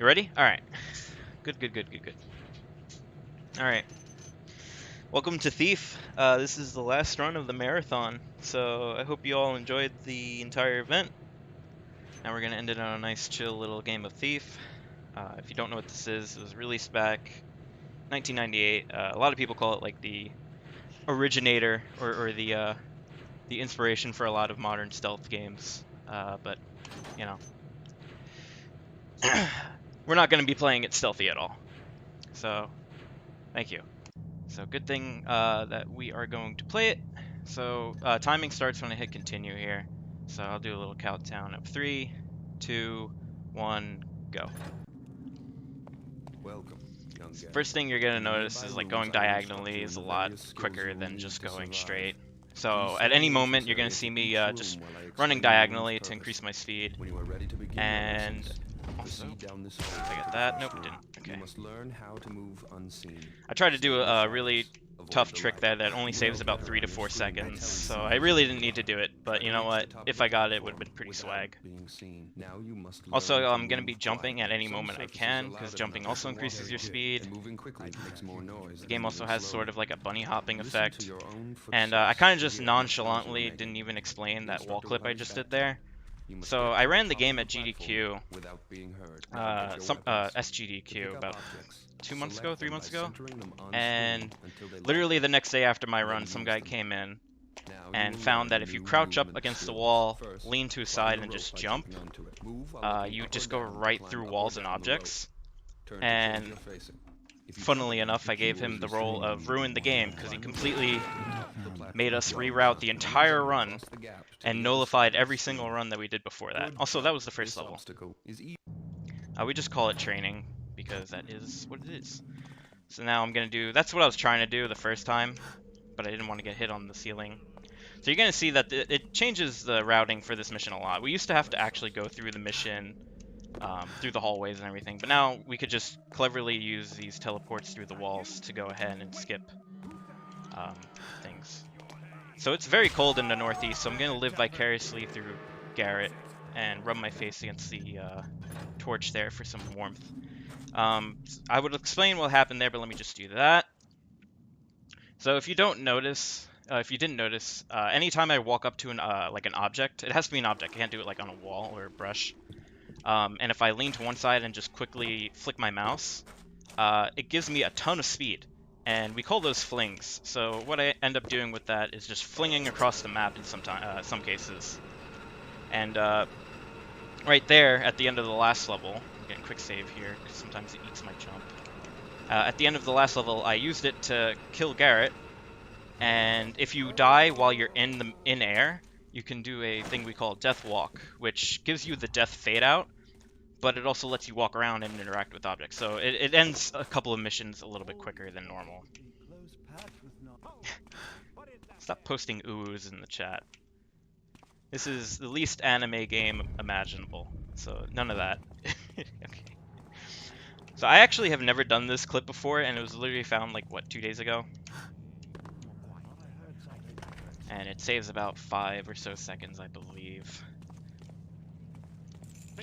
You ready? Alright. Good, good, good, good, good. Alright. Welcome to Thief. This is the last run of the marathon, so I hope you all enjoyed the entire event. Now we're going to end it on a nice, chill little game of Thief. If you don't know what this is, it was released back 1998. A lot of people call it like the originator or the inspiration for a lot of modern stealth games. But, you know, we're not going to be playing it stealthy at all. So, thank you. So good thing that we are going to play it. So timing starts when I hit continue here. So I'll do a little countdown of 3, 2, 1, go. Welcome, young guest. First thing you're gonna notice is like going diagonally is a lot quicker than just going straight. So at any moment you're gonna see me just running diagonally to increase my speed. And also, did I get that? Nope, didn't. Okay. I tried to do a really tough trick there that only saves about 3 to 4 seconds, so I really didn't need to do it, but you know what? If I got it, it would have been pretty swag. Also, I'm going to be jumping at any moment I can, because jumping also increases your speed. The game also has sort of like a bunny hopping effect, and I kind of just nonchalantly didn't even explain that wall clip I just did there. So I ran the game at GDQ, SGDQ about 2 months ago, 3 months ago, and literally the next day after my run, some guy came in and found that if you crouch up against the wall, lean to a side, and just jump, you just go right through walls and objects. And funnily enough, I gave him the role of ruin the game because he completely made us reroute the entire run and nullified every single run that we did before that. Also, that was the first level. We just call it training because that is what it is. So now I'm gonna do, that's what I was trying to do the first time, but I didn't want to get hit on the ceiling. So you're gonna see that it changes the routing for this mission a lot. We used to have to actually go through the mission through the hallways and everything, but now we could just cleverly use these teleports through the walls to go ahead and skip things. So it's very cold in the Northeast, so I'm going to live vicariously through Garrett and rub my face against the torch there for some warmth. I would explain what happened there, but let me just do that. So if you don't notice, if you didn't notice, anytime I walk up to an like an object, it has to be an object. I can't do it like on a wall or a brush. And if I lean to one side and just quickly flick my mouse, it gives me a ton of speed. And we call those flings. So what I end up doing with that is just flinging across the map in some cases. And right there, at the end of the last level, I'm getting quick save here, because sometimes it eats my jump. At the end of the last level, I used it to kill Garrett. And if you die while you're in air, you can do a thing we call Death Walk, which gives you the death fade out, but it also lets you walk around and interact with objects. So it ends a couple of missions a little bit quicker than normal. Stop posting oohs in the chat. This is the least anime game imaginable, so none of that. Okay. So I actually have never done this clip before, and it was literally found like, what, 2 days ago? And it saves about 5 or so seconds, I believe.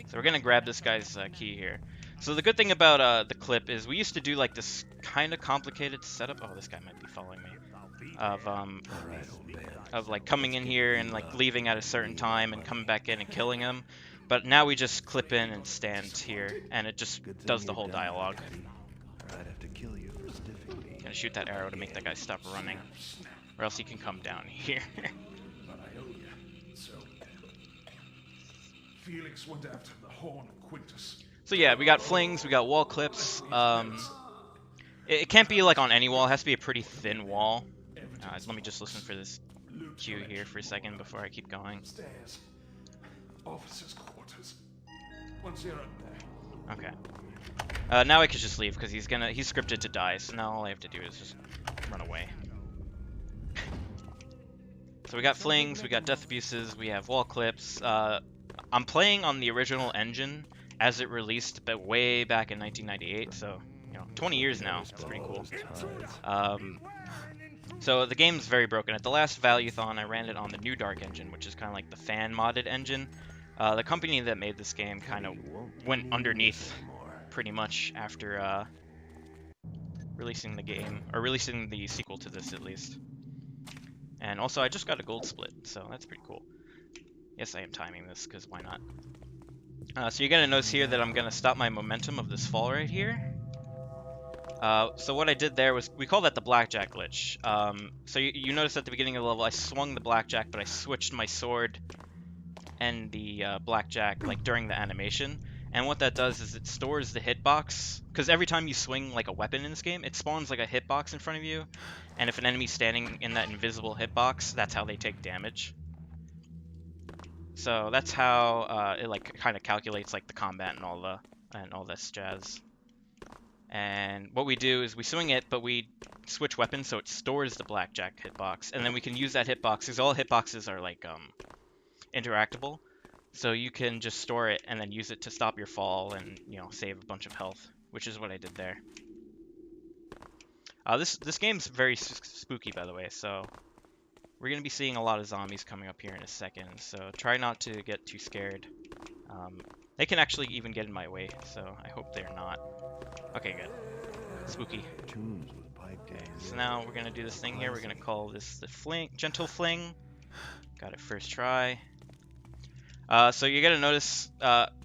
So we're gonna grab this guy's key here. So the good thing about the clip is we used to do like this kind of complicated setup. Oh, this guy might be following me. Of like coming in here and like leaving at a certain time and coming back in and killing him. But now we just clip in and stand here, and it just does the whole dialogue. Gonna shoot that arrow to make that guy stop running, or else he can come down here. Felix went after the horn of Quintus. So yeah, we got flings, we got wall clips. It can't be like on any wall, it has to be a pretty thin wall. Let me just listen for this cue here for a second before I keep going. Stairs. Officers' quarters. Once you're up there. Okay. Now I could just leave because he's scripted to die, so now all I have to do is just run away. So we got flings, we got death abuses, we have wall clips. I'm playing on the original engine as it released, but way back in 1998, so, you know, 20 years now. It's pretty cool. So the game's very broken. At the last Valuethon, I ran it on the OldDark engine, which is kind of like the fan-modded engine. The company that made this game kind of went underneath pretty much after releasing the game, or releasing the sequel to this at least. And also I just got a gold split, so that's pretty cool. Yes, I am timing this, because why not? So you're going to notice here that I'm going to stop my momentum of this fall right here. So what I did there was, we call that the blackjack glitch. So you notice at the beginning of the level I swung the blackjack, but I switched my sword and the blackjack like during the animation. And what that does is it stores the hitbox, because every time you swing like a weapon in this game, it spawns like a hitbox in front of you, and if an enemy's standing in that invisible hitbox, that's how they take damage. So that's how it like kind of calculates like the combat and all this jazz. And what we do is we swing it, but we switch weapons, so it stores the blackjack hitbox, and then we can use that hitbox, because all hitboxes are like interactable. So you can just store it and then use it to stop your fall and, you know, save a bunch of health, which is what I did there. This game's very spooky, by the way, so we're going to be seeing a lot of zombies coming up here in a second, so try not to get too scared. They can actually even get in my way, so I hope they're not. Okay, good. Spooky. Okay, so now we're going to do this thing here. We're going to call this the fling, gentle fling. Got it first try. So you're gonna notice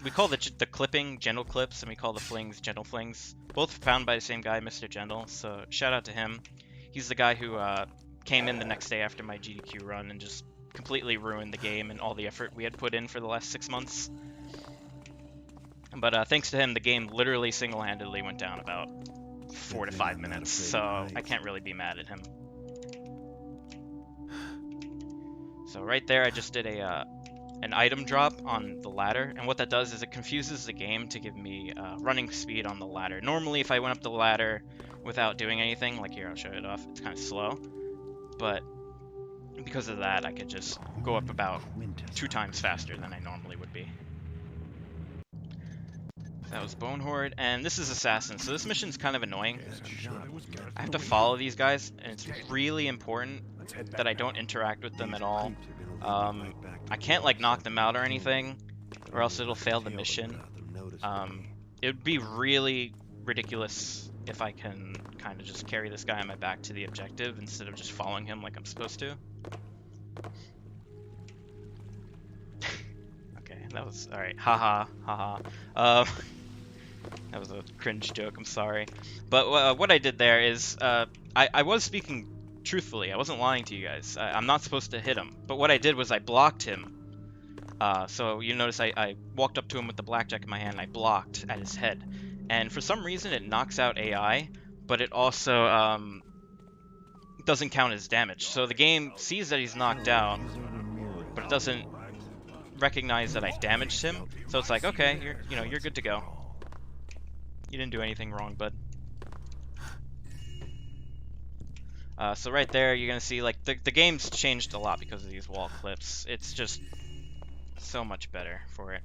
we call the clipping gentle clips, and we call the flings gentle flings. Both found by the same guy, Mr. Gentle. So shout out to him. He's the guy who came in the next day after my GDQ run and just completely ruined the game and all the effort we had put in for the last 6 months. But thanks to him, the game literally single-handedly went down about 4 to 5 minutes. So I can't really be mad at him. So right there, I just did an item drop on the ladder, and what that does is it confuses the game to give me running speed on the ladder. Normally if I went up the ladder without doing anything, like here I'll show it off, it's kind of slow, but because of that I could just go up about 2 times faster than I normally would be. That was Bone Horde, and this is Assassin, so this mission's kind of annoying. I have to follow these guys, and it's really important that I don't interact with them at all. I can't like knock them out or anything, or else it'll fail the mission. It would be really ridiculous if I can kind of just carry this guy on my back to the objective instead of just following him like I'm supposed to. Okay, that was alright. Haha, haha. That was a cringe joke, I'm sorry. But what I did there is, I was speaking truthfully. I wasn't lying to you guys. I'm not supposed to hit him. But what I did was I blocked him. So you notice I walked up to him with the blackjack in my hand and I blocked at his head. And for some reason it knocks out AI, but it also doesn't count as damage. So the game sees that he's knocked out, but it doesn't recognize that I damaged him. So it's like, okay, you're good to go. You didn't do anything wrong, bud. So right there, you're gonna see like the game's changed a lot because of these wall clips. It's just so much better for it.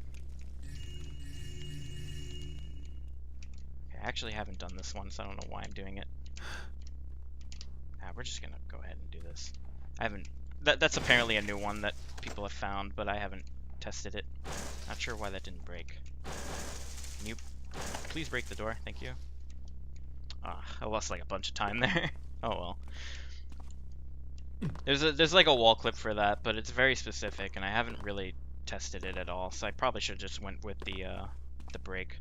Okay, I actually haven't done this one, so I don't know why I'm doing it. We're just gonna go ahead and do this. I haven't. That's apparently a new one that people have found, but I haven't tested it. Not sure why that didn't break. Can you please break the door? Thank you. I lost like a bunch of time there. Oh well. There's like a wall clip for that, but it's very specific, and I haven't really tested it at all. So I probably should just went with the break.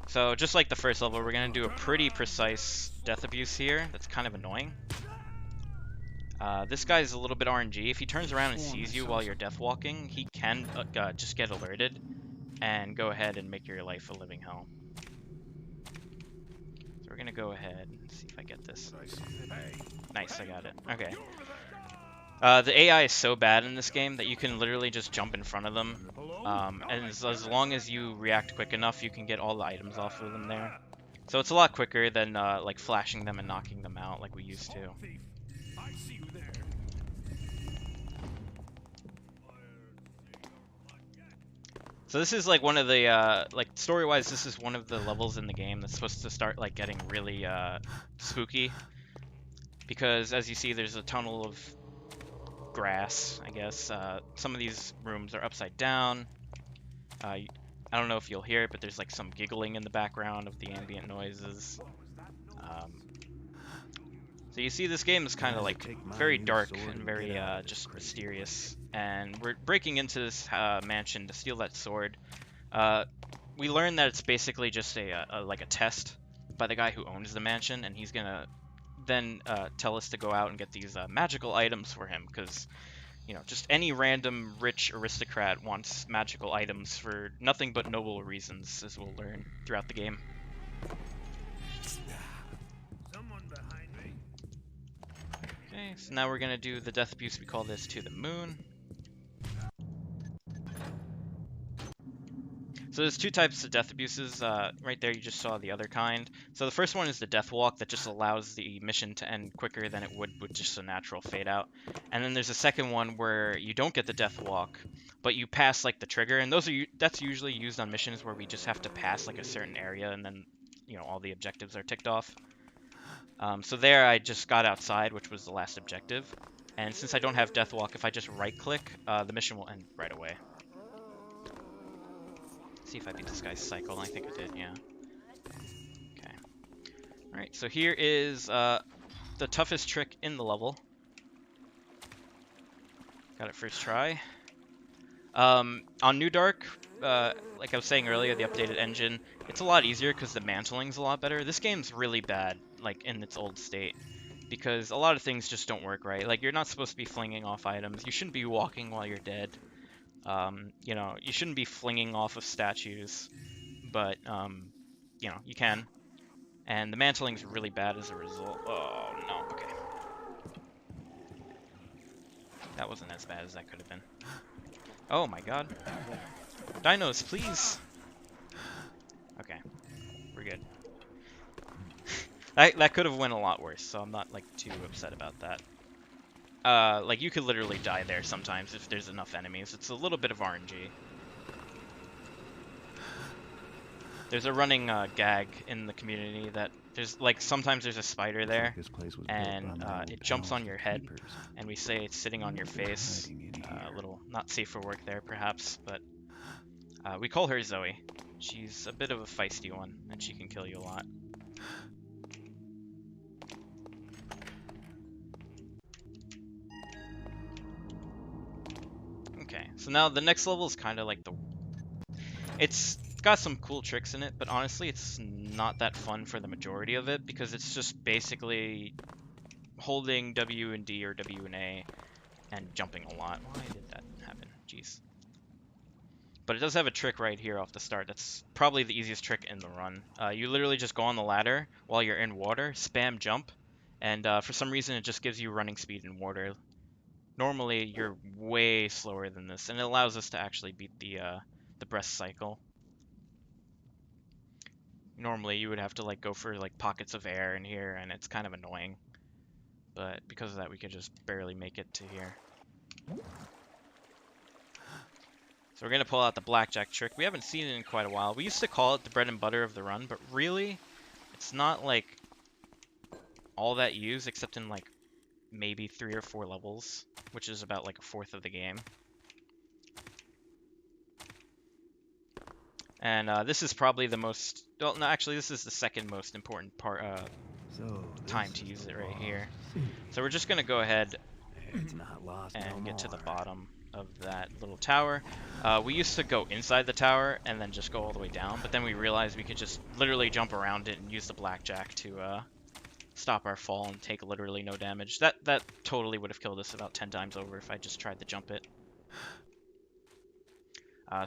So just like the first level, we're gonna do a pretty precise death abuse here. That's kind of annoying. This guy's a little bit RNG. If he turns around and sees you while you're death walking, he can just get alerted and go ahead and make your life a living hell. So we're gonna go ahead and see if I get this. Nice, I got it. Okay. The AI is so bad in this game that you can literally just jump in front of them. And as long as you react quick enough, you can get all the items off of them there. So it's a lot quicker than like flashing them and knocking them out like we used to. So this is like one of the, like story-wise, this is one of the levels in the game that's supposed to start like getting really spooky. Because as you see, there's a tunnel of grass, I guess. Some of these rooms are upside down. I don't know if you'll hear it, but there's like some giggling in the background of the ambient noises. Um, so you see, this game is kind of like very dark and very just mysterious. And we're breaking into this mansion to steal that sword. We learn that it's basically just like a test by the guy who owns the mansion, and he's gonna then tell us to go out and get these magical items for him, because you know, just any random rich aristocrat wants magical items for nothing but noble reasons, as we'll learn throughout the game. Someone behind me. Okay, so now we're gonna do the death abuse. We call this To the Moon. So there's two types of death abuses. Right there, you just saw the other kind. So the first one is the death walk that just allows the mission to end quicker than it would with just a natural fade out. And then there's a second one where you don't get the death walk, but you pass like the trigger. And that's usually used on missions where we just have to pass like a certain area, and then you know all the objectives are ticked off. So there, I just got outside, which was the last objective. And since I don't have death walk, if I just right click, the mission will end right away. See if I beat this guy's cycle. I think I did, yeah. Okay. Alright, so here is the toughest trick in the level. Got it first try. On New Dark, like I was saying earlier, the updated engine, it's a lot easier because the mantling's a lot better. This game's really bad, like in its old state, because a lot of things just don't work right. Like, you're not supposed to be flinging off items. You shouldn't be walking while you're dead. You know, you shouldn't be flinging off of statues, but, you know, you can. And the mantling's really bad as a result. Oh, no, okay. That wasn't as bad as that could have been. Oh my god. Dinos, please! Okay, we're good. That could have went a lot worse, so I'm not, like, too upset about that. Like, you could literally die there sometimes if there's enough enemies. It's a little bit of RNG. There's a running gag in the community that there's, like, sometimes there's a spider there, and it jumps on your head, and we say it's sitting on your face. A little not safe for work there, perhaps, but we call her Zoe. She's a bit of a feisty one, and she can kill you a lot. Okay, so now the next level is kind of like it's got some cool tricks in it, but honestly it's not that fun for the majority of it, because it's just basically holding W and D or W and A and jumping a lot. Why did that happen? Jeez. But it does have a trick right here off the start. That's probably the easiest trick in the run. You literally just go on the ladder while you're in water, spam jump, and for some reason it just gives you running speed in water. Normally, you're way slower than this, and it allows us to actually beat the breast cycle. Normally, you would have to like go for like pockets of air in here, and it's kind of annoying. But because of that, we could just barely make it to here. So we're gonna pull out the blackjack trick. We haven't seen it in quite a while. We used to call it the bread and butter of the run, but really, it's not like all that used, except in like maybe 3 or 4 levels, which is about like a fourth of the game. And this is probably the most, well, no, actually this is the second most important part, time to use it right here. So we're just gonna go ahead and get to the bottom of that little tower. We used to go inside the tower and then just go all the way down, but then we realized we could just literally jump around it and use the blackjack to stop our fall and take literally no damage. That totally would have killed us about 10 times over if I just tried to jump it.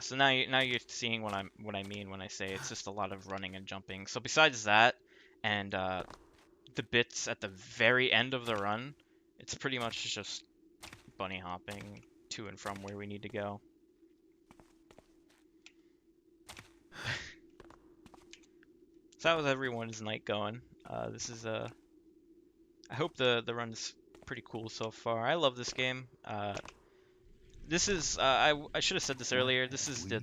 So now you're seeing what I mean when I say it's just a lot of running and jumping. So besides that, and the bits at the very end of the run, it's pretty much just bunny hopping to and from where we need to go. So how was everyone's night going? This is I hope the run's pretty cool so far. I love this game. This is I should have said this earlier. This is the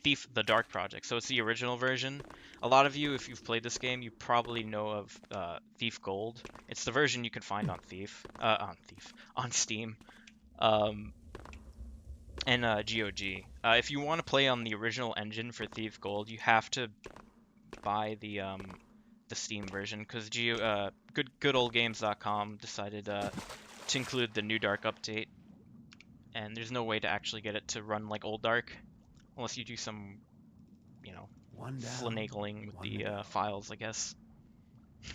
Thief the Dark project. So it's the original version. A lot of you, if you've played this game, you probably know of Thief Gold. It's the version you can find on on Steam. and GOG. If you want to play on the original engine for Thief Gold, you have to buy the Steam version because goodoldgames.com decided to include the new Dark update, and there's no way to actually get it to run like OldDark unless you do some, you know, finagling with the files, I guess.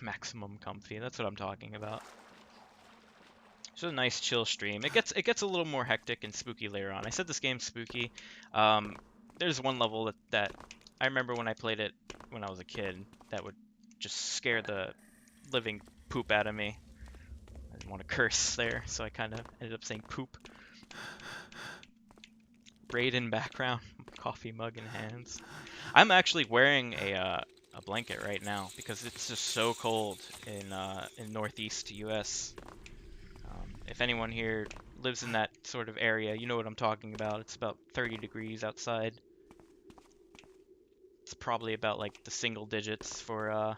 Maximum comfy. That's what I'm talking about. It's a nice chill stream. It gets a little more hectic and spooky later on. I said this game's spooky. There's one level that I remember when I played it when I was a kid that would just scare the living poop out of me. I didn't want to curse there, so I kind of ended up saying poop. Braid in background, coffee mug in hands. I'm actually wearing a blanket right now because it's just so cold in northeast US. If anyone here lives in that sort of area, you know what I'm talking about. It's about 30 degrees outside. It's probably about like the single digits for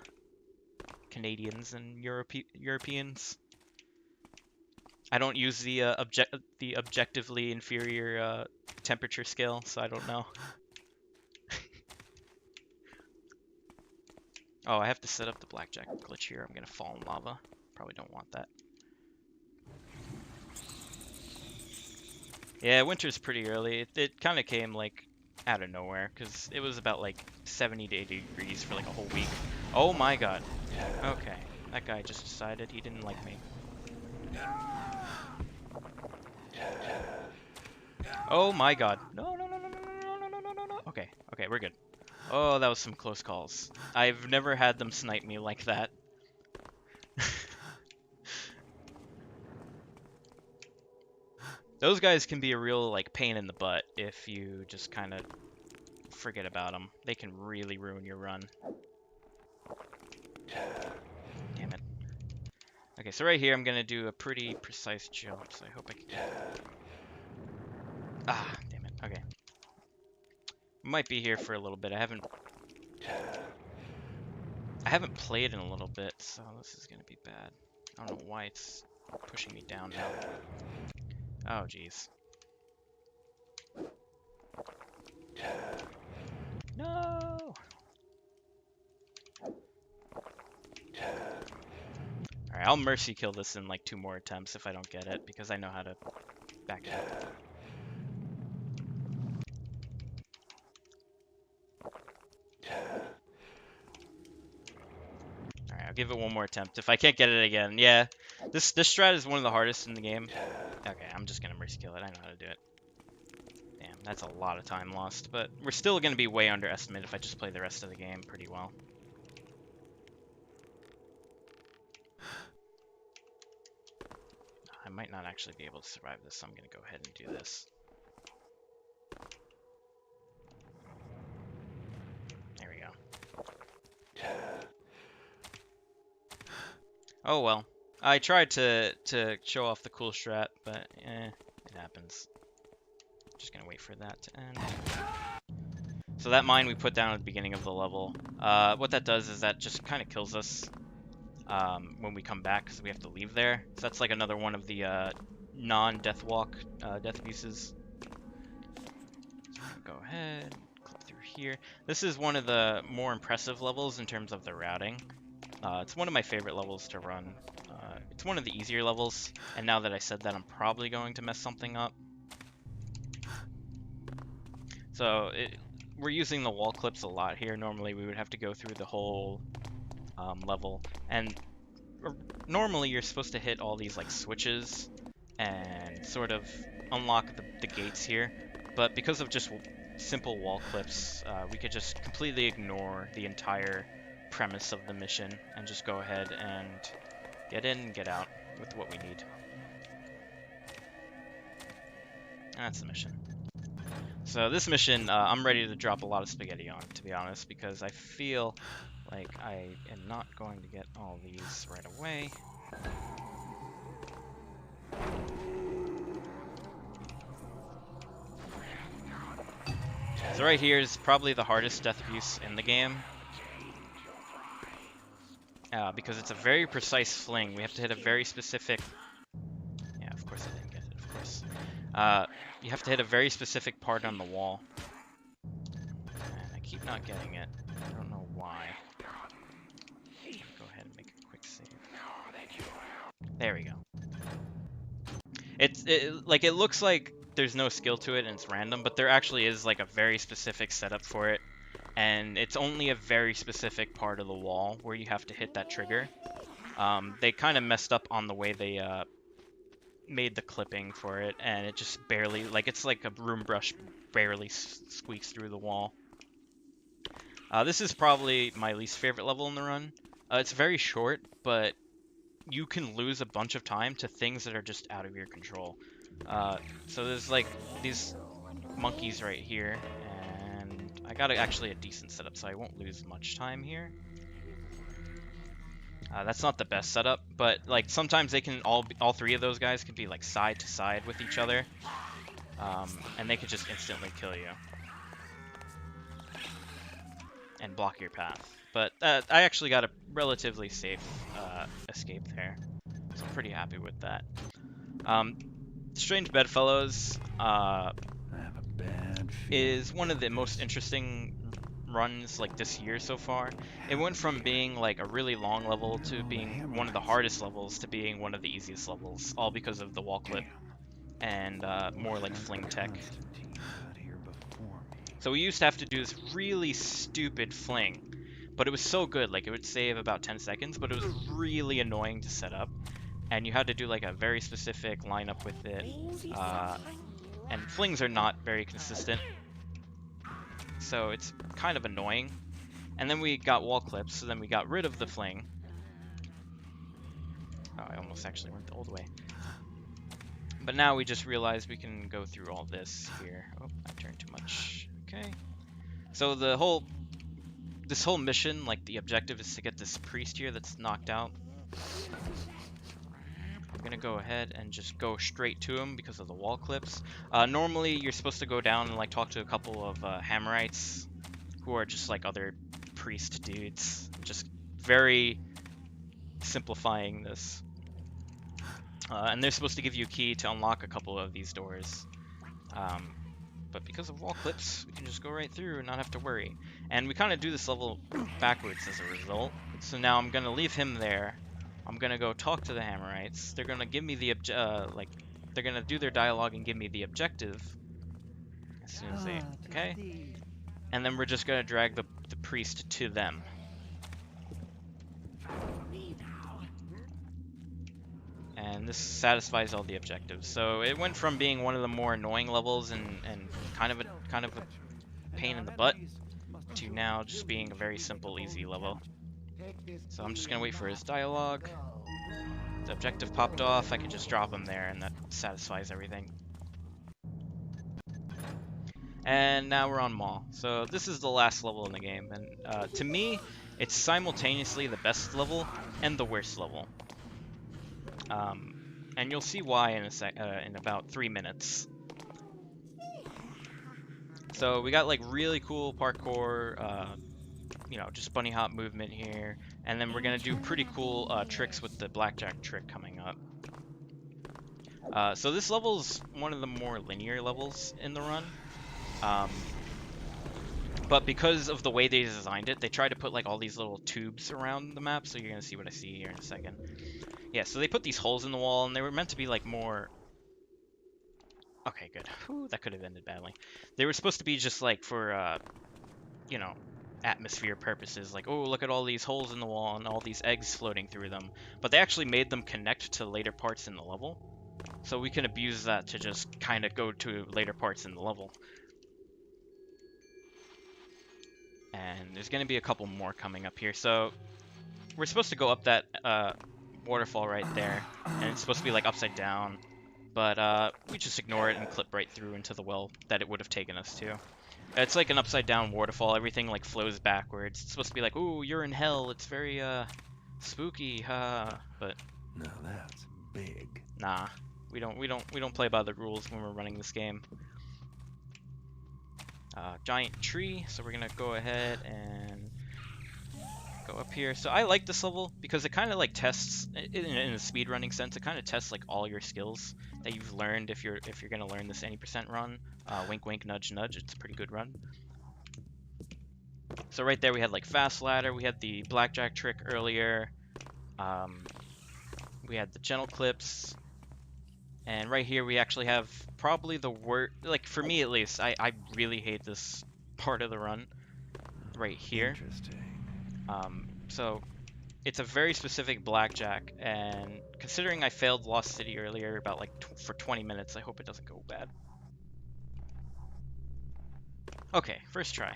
Canadians and Europeans. I don't use the objectively inferior temperature scale, so I don't know. Oh, I have to set up the blackjack glitch here. I'm gonna fall in lava. Probably don't want that. Yeah, winter's pretty early. It kind of came like out of nowhere because it was about like 70 to 80 degrees for like a whole week. Oh my god. Okay, that guy just decided he didn't like me. Oh my god. No, no, no, no, no, no, no, no, no, no, no. Okay, okay, we're good. Oh, that was some close calls. I've never had them snipe me like that. Those guys can be a real like pain in the butt if you just kind of forget about them. They can really ruin your run. Damn it. Okay, so right here I'm gonna do a pretty precise jump, so I hope I can get it. Ah, damn it. Okay. Might be here for a little bit. I haven't played in a little bit, so this is gonna be bad. I don't know why it's pushing me down now. Oh, jeez. No! Alright, I'll mercy kill this in like 2 more attempts if I don't get it, because I know how to back it up. Alright, I'll give it 1 more attempt. If I can't get it again, yeah. This strat is one of the hardest in the game. Okay, I'm just gonna mercy kill it. I know how to do it. Damn, that's a lot of time lost, but we're still gonna be way underestimated if I just play the rest of the game pretty well. I might not actually be able to survive this, so I'm gonna go ahead and do this. There we go. Oh well. I tried to show off the cool strat, but it happens. Just gonna wait for that to end. So that mine we put down at the beginning of the level, what that does is that just kind of kills us when we come back, because we have to leave there. So that's like another one of the non-death walk death abuses. So I'm gonna go ahead, clip through here. This is one of the more impressive levels in terms of the routing. It's one of my favorite levels to run. It's one of the easier levels, and now that I said that, I'm probably going to mess something up. So we're using the wall clips a lot here. Normally we would have to go through the whole level, and normally you're supposed to hit all these like switches and sort of unlock the gates here, but because of just simple wall clips, we could just completely ignore the entire premise of the mission and just go ahead and get in and get out with what we need. That's the mission. So this mission, I'm ready to drop a lot of spaghetti on, to be honest, because I feel like I am not going to get all these right away. So right here is probably the hardest death abuse in the game. Because it's a very precise fling. We have to hit a very specific... Yeah, of course I didn't get it, of course. you have to hit a very specific part on the wall. And I keep not getting it. I don't know why. Go ahead and make a quick save. There we go. It looks like there's no skill to it and it's random, but there actually is like a very specific setup for it, and it's only a very specific part of the wall where you have to hit that trigger. They kind of messed up on the way they made the clipping for it, and it just barely, like, it's like a broom brush barely squeaks through the wall. This is probably my least favorite level in the run. It's very short, but you can lose a bunch of time to things that are just out of your control. So there's like these monkeys right here, and I got actually a decent setup, so I won't lose much time here. That's not the best setup, but like sometimes they can all three of those guys can be like side to side with each other, and they can just instantly kill you and block your path. But I actually got a relatively safe escape there, so I'm pretty happy with that. Strange Bedfellows is one of the most interesting runs like this year so far. It went from being like a really long level to being one of the hardest levels to being one of the easiest levels, all because of the wall clip and more like fling tech. So we used to have to do this really stupid fling, but it was so good, like it would save about 10 seconds, but it was really annoying to set up, and you had to do like a very specific lineup with it, and flings are not very consistent, so it's kind of annoying. And then we got wall clips, so then we got rid of the fling. Oh, I almost actually went the old way. But now we just realized we can go through all this here. Oh, I turned too much. Okay. So this whole mission, like the objective is to get this priest here that's knocked out. I'm gonna go ahead and just go straight to him because of the wall clips. Normally you're supposed to go down and like talk to a couple of Hammerites who are just like other priest dudes. Just very simplifying this. And they're supposed to give you a key to unlock a couple of these doors. But because of wall clips, we can just go right through and not have to worry. And we kind of do this level backwards as a result. So now I'm going to leave him there. I'm going to go talk to the Hammerites. They're going to give me the, they're going to do their dialogue and give me the objective. As soon as they, okay? And then we're just going to drag the priest to them. And this satisfies all the objectives. So it went from being one of the more annoying levels and kind of a pain in the butt to now just being a very simple, easy level. So I'm just gonna wait for his dialogue. The objective popped off. I can just drop him there, and that satisfies everything. And now we're on Maul. So this is the last level in the game, and to me, it's simultaneously the best level and the worst level. And you'll see why in about 3 minutes. So we got like really cool parkour, you know, just bunny hop movement here, and then we're gonna do pretty cool tricks with the blackjack trick coming up. So this level's one of the more linear levels in the run, but because of the way they designed it, they tried to put like all these little tubes around the map. So you're gonna see what I see here in a second. Yeah, so they put these holes in the wall, and they were meant to be like more... Okay, good. Whew, that could have ended badly. They were supposed to be just like for, you know, atmosphere purposes. Like, oh, look at all these holes in the wall and all these eggs floating through them. But they actually made them connect to later parts in the level. So we can abuse that to just kind of go to later parts in the level. And there's going to be a couple more coming up here. So we're supposed to go up that waterfall right there, and it's supposed to be like upside down, but we just ignore it and clip right through into the well that it would have taken us to. It's like an upside down waterfall. Everything like flows backwards. It's supposed to be like, ooh, you're in hell. It's very spooky, but Now that's big. nah, we don't play by the rules when we're running this game. Giant tree, so we're gonna go ahead and Go up here. So I like this level because it kind of like tests, in a speedrunning sense, it kind of tests like all your skills that you've learned if you're gonna learn this any percent run. Wink, wink, nudge, nudge. It's a pretty good run. So right there we had like fast ladder. We had the blackjack trick earlier. We had the gentle clips. And right here we actually have probably the worst, like for me at least, I really hate this part of the run right here. Interesting. So it's a very specific blackjack, and considering I failed Lost City earlier about like for 20 minutes, I hope it doesn't go bad. Okay, first try.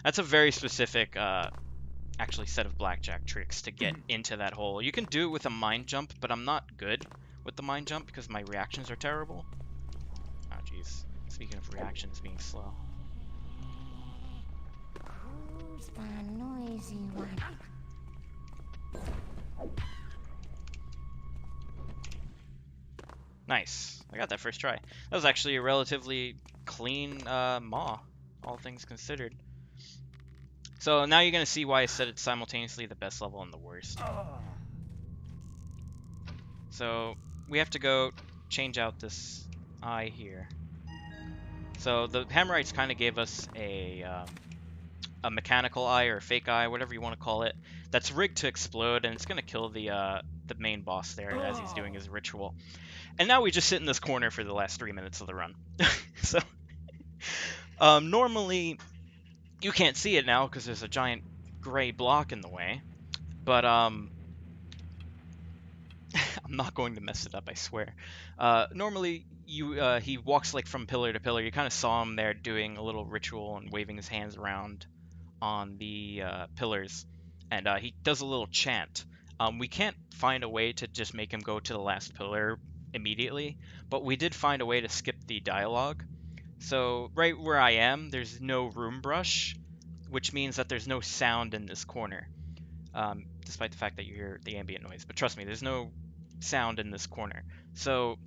That's a very specific actually set of blackjack tricks to get into that hole. You can do it with a mind jump, but I'm not good with the mind jump because my reactions are terrible. Oh jeez. Speaking of reactions being slow. Who's the noisy one? Nice. I got that first try. That was actually a relatively clean maw, all things considered. So now you're going to see why I said it's simultaneously the best level and the worst. So we have to go change out this eye here. So the Hammerites kind of gave us a mechanical eye or a fake eye, whatever you want to call it, that's rigged to explode, and it's going to kill the main boss there as he's doing his ritual. And now we just sit in this corner for the last 3 minutes of the run. So normally you can't see it now because there's a giant gray block in the way, but I'm not going to mess it up, I swear. Normally he walks like from pillar to pillar. You kind of saw him there doing a little ritual and waving his hands around on the pillars, and he does a little chant. We can't find a way to just make him go to the last pillar immediately, but we did find a way to skip the dialogue. So right where I am, there's no room brush, which means that there's no sound in this corner, despite the fact that you hear the ambient noise. But trust me, there's no sound in this corner. So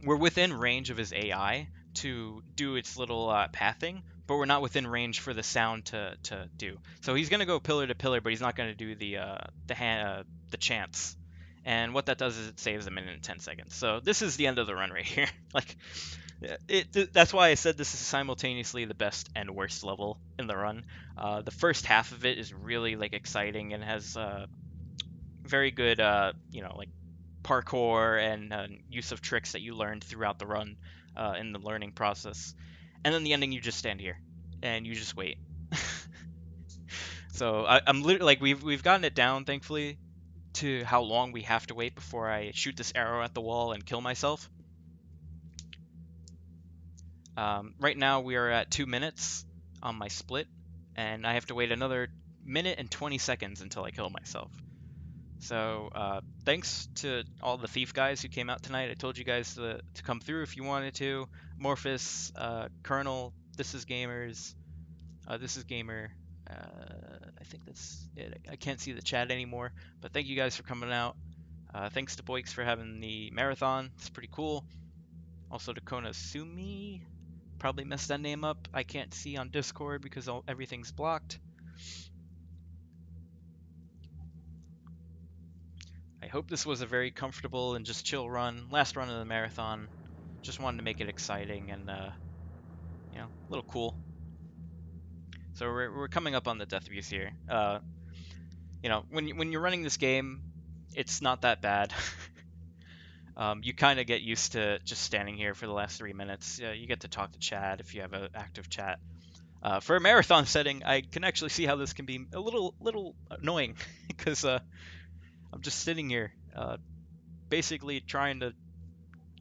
we're within range of his AI to do its little pathing, but we're not within range for the sound to do. So he's gonna go pillar to pillar, but he's not gonna do the chants. And what that does is it saves a minute and 10 seconds. So this is the end of the run right here. Like, that's why I said this is simultaneously the best and worst level in the run. The first half of it is really like exciting and has very good, like parkour and use of tricks that you learned throughout the run in the learning process. And then the ending, you just stand here and you just wait. So I'm literally like we've gotten it down, thankfully, to how long we have to wait before I shoot this arrow at the wall and kill myself. Right now we are at 2 minutes on my split, and I have to wait another minute and 20 seconds until I kill myself. So thanks to all the thief guys who came out tonight. I told you guys to come through if you wanted to. Morphus, Colonel, This Is Gamers, This Is Gamer. I think that's it. I can't see the chat anymore, but thank you guys for coming out. Thanks to Boix for having the marathon. It's pretty cool. Also to Konasumi. Probably messed that name up. I can't see on Discord because everything's blocked. I hope this was a very comfortable and just chill run. Last run of the marathon. Just wanted to make it exciting and, a little cool. So we're coming up on the death views here. When you're running this game, it's not that bad. You kind of get used to just standing here for the last 3 minutes. You get to talk to chat if you have an active chat. For a marathon setting, I can actually see how this can be a little annoying because I'm just sitting here, basically trying to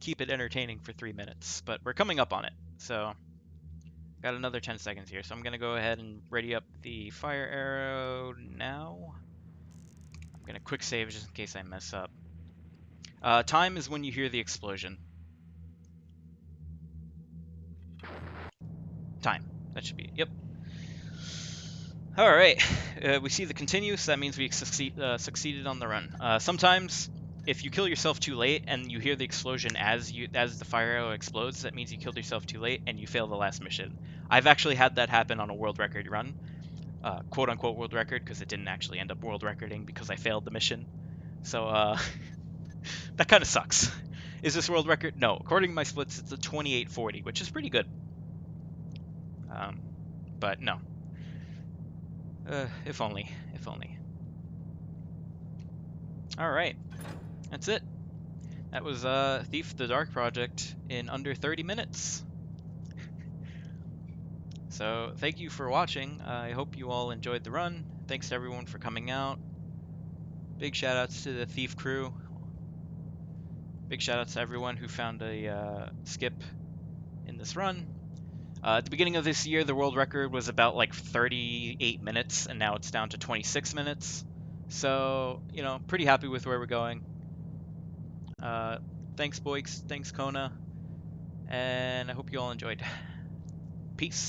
keep it entertaining for 3 minutes. But we're coming up on it, so got another 10 seconds here. So I'm gonna go ahead and ready up the fire arrow now. I'm gonna quick save just in case I mess up. Time is when you hear the explosion. Time. That should be, yep. Alright, we see the continue, so that means we succeeded on the run. Sometimes, if you kill yourself too late and you hear the explosion as the fire arrow explodes, that means you killed yourself too late and you fail the last mission. I've actually had that happen on a world record run. quote-unquote world record, because it didn't actually end up world recording because I failed the mission. So that kind of sucks. Is this world record? No. According to my splits, it's a 28:40, which is pretty good. But no. If only. If only. Alright. That's it. That was Thief the Dark Project in under 30 minutes. So, thank you for watching. I hope you all enjoyed the run. Thanks to everyone for coming out. Big shoutouts to the Thief crew. Big shoutouts to everyone who found a skip in this run. At the beginning of this year, the world record was about like 38 minutes, and now it's down to 26 minutes. So, you know, pretty happy with where we're going. Thanks, Boix. Thanks, Kona. And I hope you all enjoyed. Peace.